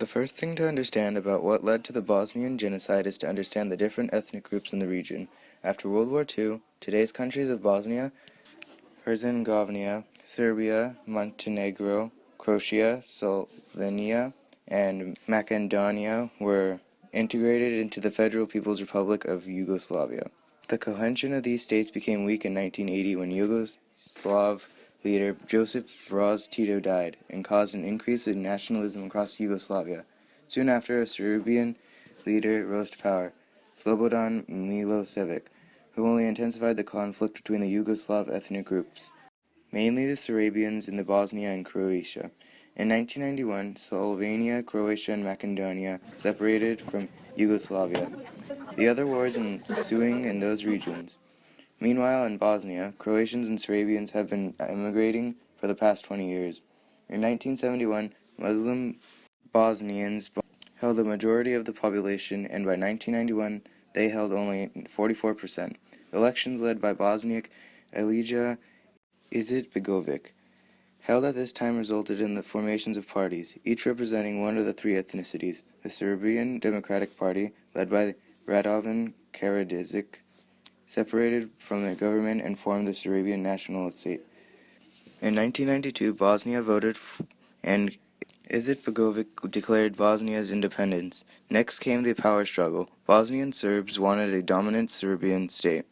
The first thing to understand about what led to the Bosnian genocide is to understand the different ethnic groups in the region. After World War II, today's countries of Bosnia, Herzegovina, Serbia, Montenegro, Croatia, Slovenia, and Macedonia were integrated into the Federal People's Republic of Yugoslavia. The cohesion of these states became weak in 1980 when Yugoslav leader Josip Broz Tito died and caused an increase in nationalism across Yugoslavia. Soon after, a Serbian leader rose to power, Slobodan Milosevic, who only intensified the conflict between the Yugoslav ethnic groups, mainly the Serbians in the Bosnia and Croatia. In 1991, Slovenia, Croatia, and Macedonia separated from Yugoslavia, the other wars ensuing in those regions. Meanwhile, in Bosnia, Croatians and Serbians have been immigrating for the past 20 years. In 1971, Muslim Bosnians held the majority of the population, and by 1991, they held only 44%. Elections led by Bosniak Alija Izetbegovic held at this time resulted in the formations of parties, each representing one of the three ethnicities. The Serbian Democratic Party, led by Radovan Karadzic, separated from their government and formed the Serbian National State. In 1992, Bosnia voted and Izetbegovic declared Bosnia's independence. Next came the power struggle. Bosnian Serbs wanted a dominant Serbian state.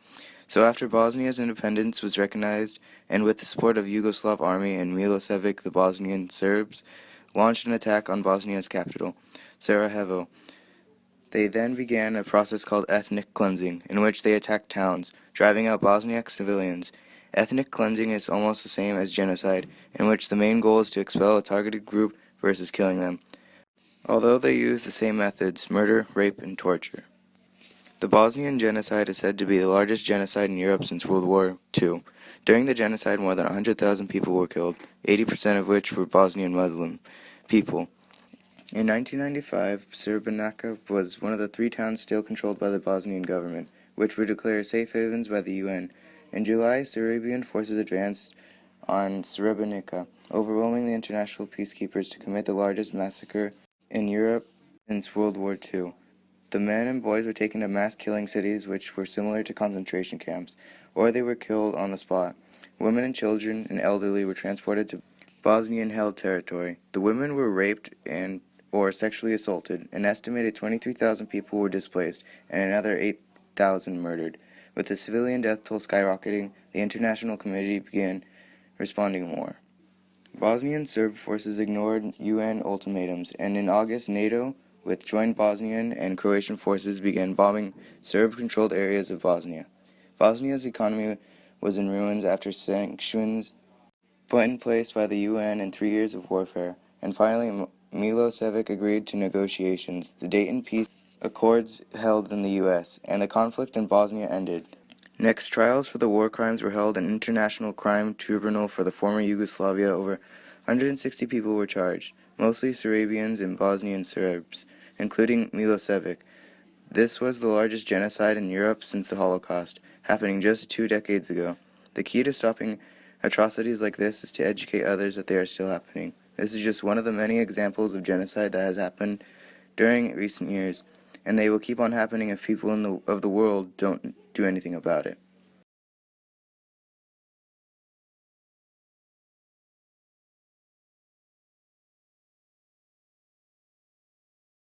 So after Bosnia's independence was recognized, and with the support of Yugoslav army and Milosevic, the Bosnian Serbs launched an attack on Bosnia's capital, Sarajevo. They then began a process called ethnic cleansing, in which they attacked towns, driving out Bosniak civilians. Ethnic cleansing is almost the same as genocide, in which the main goal is to expel a targeted group versus killing them, although they use the same methods: murder, rape, and torture. The Bosnian genocide is said to be the largest genocide in Europe since World War II. During the genocide, more than 100,000 people were killed, 80% of which were Bosnian Muslim people. In 1995, Srebrenica was one of the three towns still controlled by the Bosnian government, which were declared safe havens by the UN. In July, Serbian forces advanced on Srebrenica, overwhelming the international peacekeepers to commit the largest massacre in Europe since World War II. The men and boys were taken to mass-killing cities which were similar to concentration camps, or they were killed on the spot. Women and children and elderly were transported to Bosnian-held territory. The women were raped or sexually assaulted. An estimated 23,000 people were displaced, and another 8,000 murdered. With the civilian death toll skyrocketing, the international community began responding more. Bosnian Serb forces ignored UN ultimatums, and in August, NATO, with joint Bosnian and Croatian forces, began bombing Serb-controlled areas of Bosnia. Bosnia's economy was in ruins after sanctions put in place by the UN and 3 years of warfare, and finally Milosevic agreed to negotiations. The Dayton Peace Accords held in the U.S., and the conflict in Bosnia ended. Next, trials for the war crimes were held in an international crime tribunal for the former Yugoslavia. Over 160 people were charged, mostly Serbians and Bosnian Serbs, including Milosevic. This was the largest genocide in Europe since the Holocaust, happening just 2 decades ago. The key to stopping atrocities like this is to educate others that they are still happening. This is just one of the many examples of genocide that has happened during recent years, and they will keep on happening if people of the world don't do anything about it.